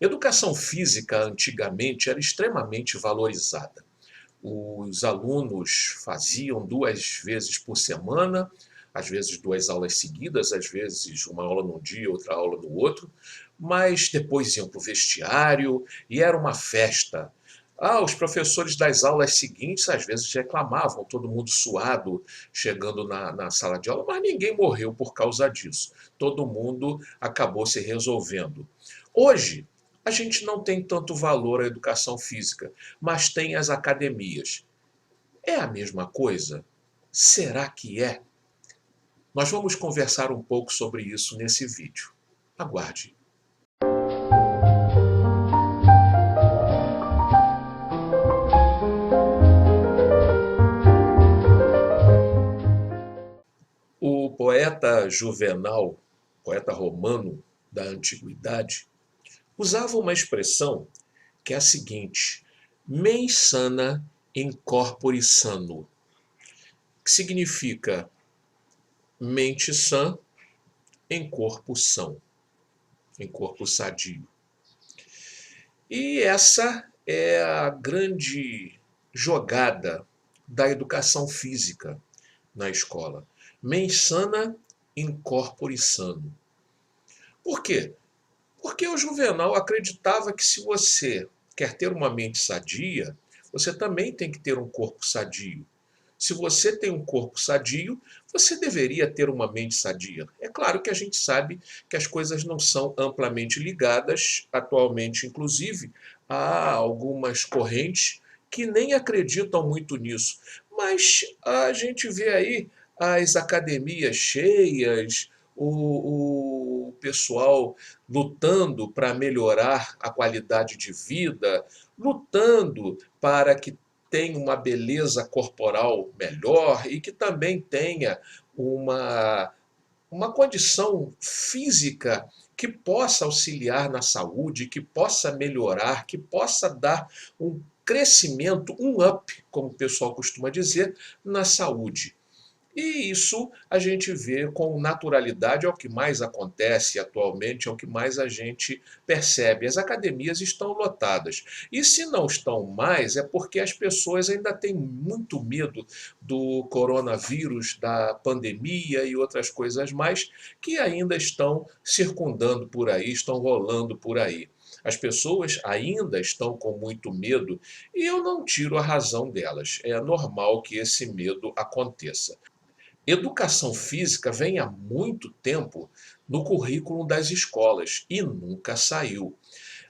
Educação física antigamente era extremamente valorizada. Os alunos faziam 2 vezes por semana, às vezes 2 aulas seguidas, às vezes uma aula num dia, outra aula no outro, mas depois iam para o vestiário e era uma festa. Os professores das aulas seguintes às vezes reclamavam, todo mundo suado, chegando na sala de aula, mas ninguém morreu por causa disso. Todo mundo acabou se resolvendo. Hoje, a gente não tem tanto valor à educação física, mas tem as academias. É a mesma coisa? Será que é? Nós vamos conversar um pouco sobre isso nesse vídeo. Aguarde. O poeta Juvenal, poeta romano da antiguidade, usava uma expressão que é a seguinte: mens sana in corpore sano, que significa mente sã em corpo são, em corpo sadio. E essa é a grande jogada da educação física na escola. Mens sana in corpore sano. Por quê? Porque o Juvenal acreditava que se você quer ter uma mente sadia, você também tem que ter um corpo sadio. Se você tem um corpo sadio, você deveria ter uma mente sadia. É claro que a gente sabe que as coisas não são amplamente ligadas, atualmente, inclusive, há algumas correntes que nem acreditam muito nisso. Mas a gente vê aí as academias cheias, o pessoal lutando para melhorar a qualidade de vida, lutando para que tenha uma beleza corporal melhor e que também tenha uma, uma condição física que possa auxiliar na saúde, que possa melhorar, que possa dar um crescimento, um up, como o pessoal costuma dizer, na saúde. E isso a gente vê com naturalidade, é o que mais acontece atualmente, é o que mais a gente percebe. As academias estão lotadas. E se não estão mais, é porque as pessoas ainda têm muito medo do coronavírus, da pandemia e outras coisas mais que ainda estão circundando por aí, estão rolando por aí. As pessoas ainda estão com muito medo e eu não tiro a razão delas. É normal que esse medo aconteça. Educação física vem há muito tempo no currículo das escolas e nunca saiu.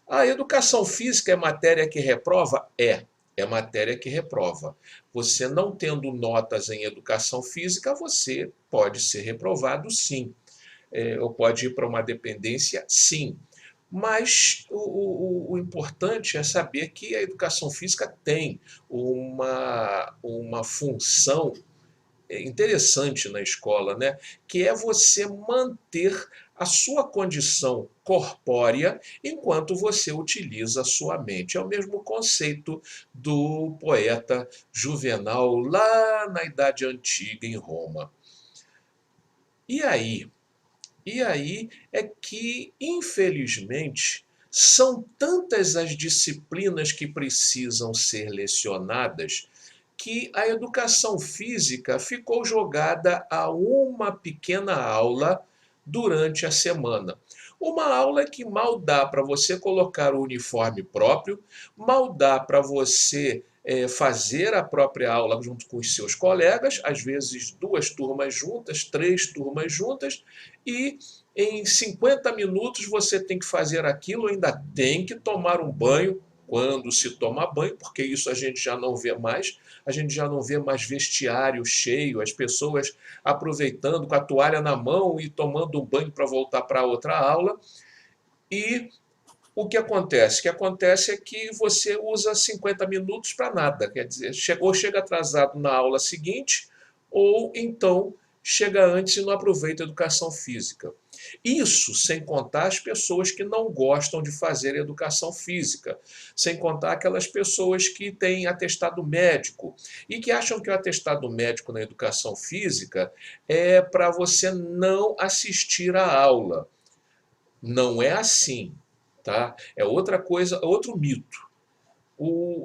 A educação física é matéria que reprova? É matéria que reprova. Você não tendo notas em educação física, você pode ser reprovado, sim. Ou pode ir para uma dependência, sim. Mas o importante é saber que a educação física tem uma função interessante na escola, né? Que é você manter a sua condição corpórea enquanto você utiliza a sua mente. É o mesmo conceito do poeta Juvenal lá na Idade Antiga em Roma. E aí? E aí é que, infelizmente, são tantas as disciplinas que precisam ser lecionadas que a educação física ficou jogada a uma pequena aula durante a semana. Uma aula que mal dá para você colocar o uniforme próprio, mal dá para você fazer a própria aula junto com os seus colegas, às vezes 2 turmas juntas, 3 turmas juntas, e em 50 minutos você tem que fazer aquilo, ainda tem que tomar um banho, quando se toma banho, porque isso a gente já não vê mais, a gente já não vê mais vestiário cheio, as pessoas aproveitando com a toalha na mão e tomando um banho para voltar para outra aula. E o que acontece? O que acontece é que você usa 50 minutos para nada, quer dizer, ou chega atrasado na aula seguinte, ou então chega antes e não aproveita a educação física. Isso sem contar as pessoas que não gostam de fazer educação física, sem contar aquelas pessoas que têm atestado médico e que acham que o atestado médico na educação física é para você não assistir à aula. Não é assim. tá? É outra coisa, outro mito.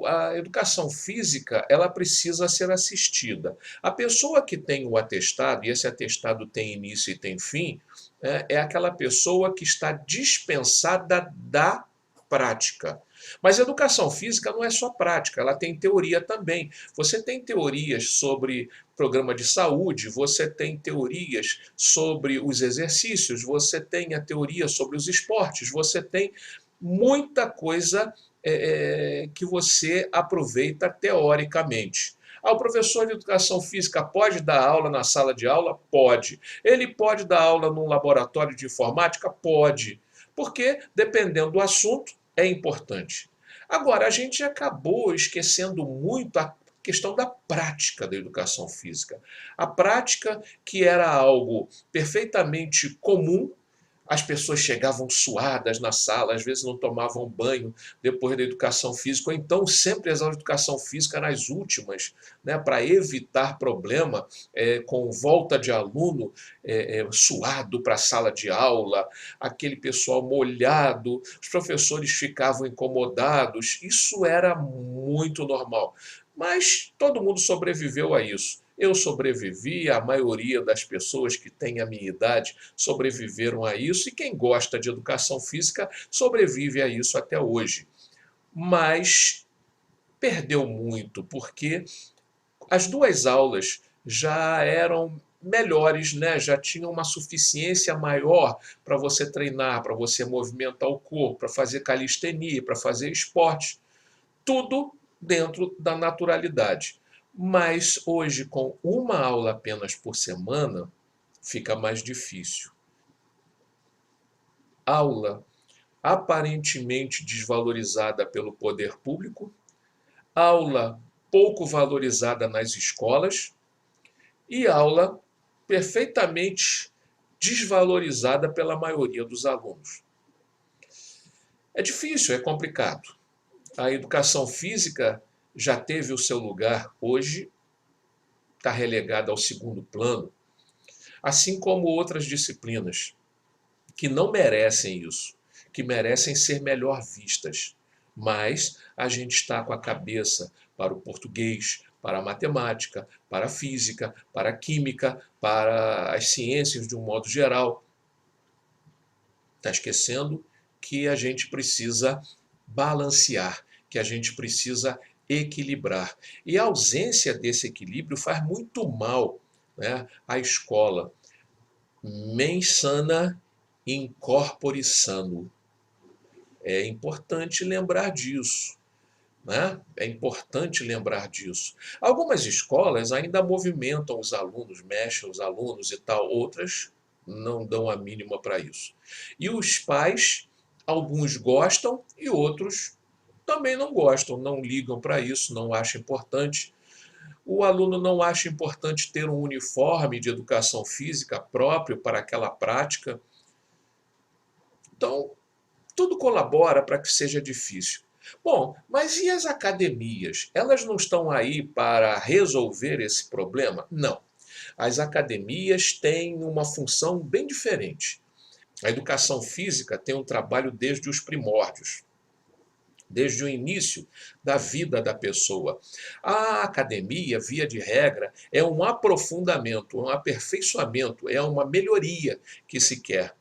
A educação física, ela precisa ser assistida. A pessoa que tem o atestado, e esse atestado tem início e tem fim, é aquela pessoa que está dispensada da prática. Mas a educação física não é só prática, ela tem teoria também. Você tem teorias sobre programa de saúde, você tem teorias sobre os exercícios, você tem a teoria sobre os esportes, você tem muita coisa que você aproveita teoricamente. O professor de educação física pode dar aula na sala de aula? Pode. Ele pode dar aula num laboratório de informática? Pode. Porque, dependendo do assunto, é importante. Agora, a gente acabou esquecendo muito a questão da prática da educação física. A prática que era algo perfeitamente comum. As pessoas chegavam suadas na sala, às vezes não tomavam banho depois da educação física, ou então sempre as aulas de educação física nas últimas, né, para evitar problema com volta de aluno suado para a sala de aula, aquele pessoal molhado, os professores ficavam incomodados, isso era muito normal. Mas todo mundo sobreviveu a isso. Eu sobrevivi, a maioria das pessoas que têm a minha idade sobreviveram a isso, e quem gosta de educação física sobrevive a isso até hoje. Mas perdeu muito, porque as duas aulas já eram melhores, né? Já tinham uma suficiência maior para você treinar, para você movimentar o corpo, para fazer calistenia, para fazer esporte. Tudo dentro da naturalidade. Mas hoje, com uma aula apenas por semana, fica mais difícil. Aula aparentemente desvalorizada pelo poder público, aula pouco valorizada nas escolas e aula perfeitamente desvalorizada pela maioria dos alunos. É difícil, é complicado. A educação física já teve o seu lugar, hoje está relegada ao segundo plano, assim como outras disciplinas que não merecem isso, que merecem ser melhor vistas. Mas a gente está com a cabeça para o português, para a matemática, para a física, para a química, para as ciências de um modo geral. Está esquecendo que a gente precisa balancear, que a gente precisa equilibrar. E a ausência desse equilíbrio faz muito mal, né, à escola. Mens sana in corpore sano. É importante lembrar disso. Né? É importante lembrar disso. Algumas escolas ainda movimentam os alunos, mexem os alunos e tal, outras não dão a mínima para isso. E os pais, alguns gostam e outros também não gostam, não ligam para isso, não acham importante. O aluno não acha importante ter um uniforme de educação física próprio para aquela prática. Então, tudo colabora para que seja difícil. Bom, mas e as academias? Elas não estão aí para resolver esse problema? Não. As academias têm uma função bem diferente. A educação física tem um trabalho desde os primórdios, desde o início da vida da pessoa. A academia, via de regra, é um aprofundamento, um aperfeiçoamento, é uma melhoria que se quer.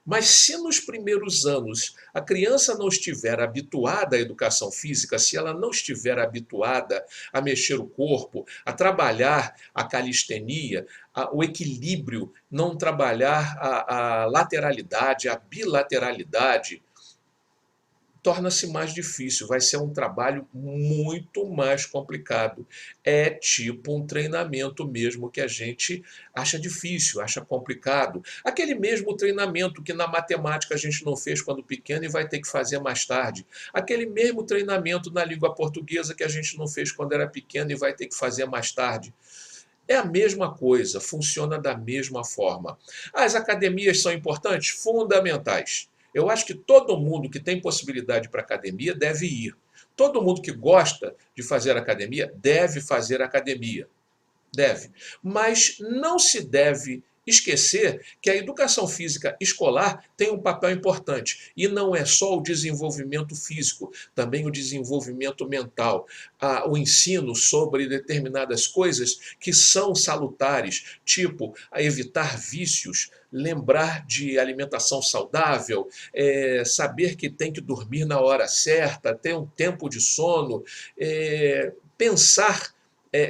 Mas se nos primeiros anos a criança não estiver habituada à educação física, se ela não estiver habituada a mexer o corpo, a trabalhar a calistenia, o equilíbrio, não trabalhar a lateralidade, a bilateralidade, torna-se mais difícil, vai ser um trabalho muito mais complicado. É tipo um treinamento mesmo que a gente acha difícil, acha complicado. Aquele mesmo treinamento que na matemática a gente não fez quando pequeno e vai ter que fazer mais tarde. Aquele mesmo treinamento na língua portuguesa que a gente não fez quando era pequeno e vai ter que fazer mais tarde. É a mesma coisa, funciona da mesma forma. As academias são importantes? Fundamentais. Eu acho que todo mundo que tem possibilidade para academia deve ir. Todo mundo que gosta de fazer academia deve fazer academia. Deve. Mas não se deve esquecer que a educação física escolar tem um papel importante. E não é só o desenvolvimento físico, também o desenvolvimento mental. O ensino sobre determinadas coisas que são salutares, tipo a evitar vícios, lembrar de alimentação saudável, saber que tem que dormir na hora certa, ter um tempo de sono, pensar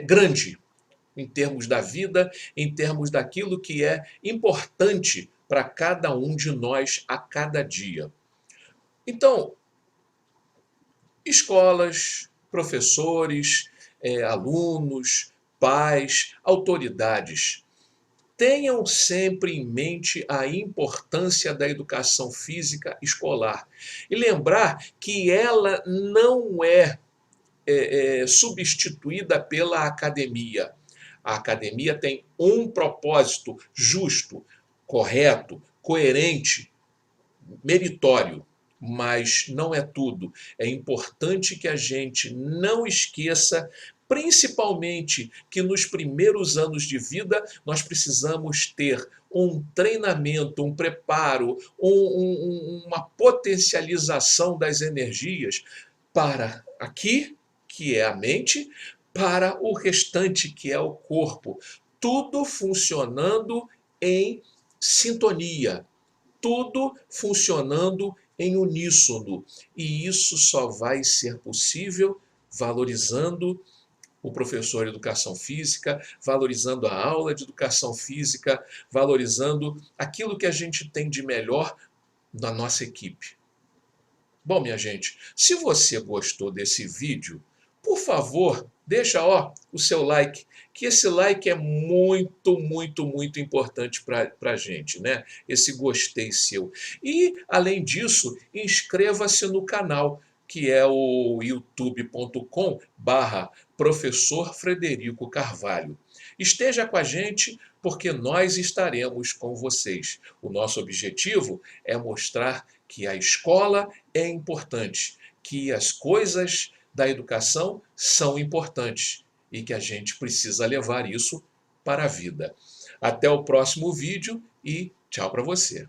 grande em termos da vida, em termos daquilo que é importante para cada um de nós a cada dia. Então, escolas, professores, alunos, pais, autoridades, tenham sempre em mente a importância da educação física escolar e lembrar que ela não é substituída pela academia. A academia tem um propósito justo, correto, coerente, meritório, mas não é tudo. É importante que a gente não esqueça, principalmente, que nos primeiros anos de vida nós precisamos ter um treinamento, um preparo, uma potencialização das energias para aqui, que é a mente, para o restante, que é o corpo. Tudo funcionando em sintonia, tudo funcionando em uníssono. E isso só vai ser possível valorizando o professor de educação física, valorizando a aula de educação física, valorizando aquilo que a gente tem de melhor na nossa equipe. Bom, minha gente, se você gostou desse vídeo, por favor, deixa o seu like, que esse like é muito, muito, muito importante para a gente, né? Esse gostei seu. E, além disso, inscreva-se no canal, que é o youtube.com/Professor Frederico Carvalho. Esteja com a gente, porque nós estaremos com vocês. O nosso objetivo é mostrar que a escola é importante, que as coisas da educação são importantes e que a gente precisa levar isso para a vida. Até o próximo vídeo e tchau para você.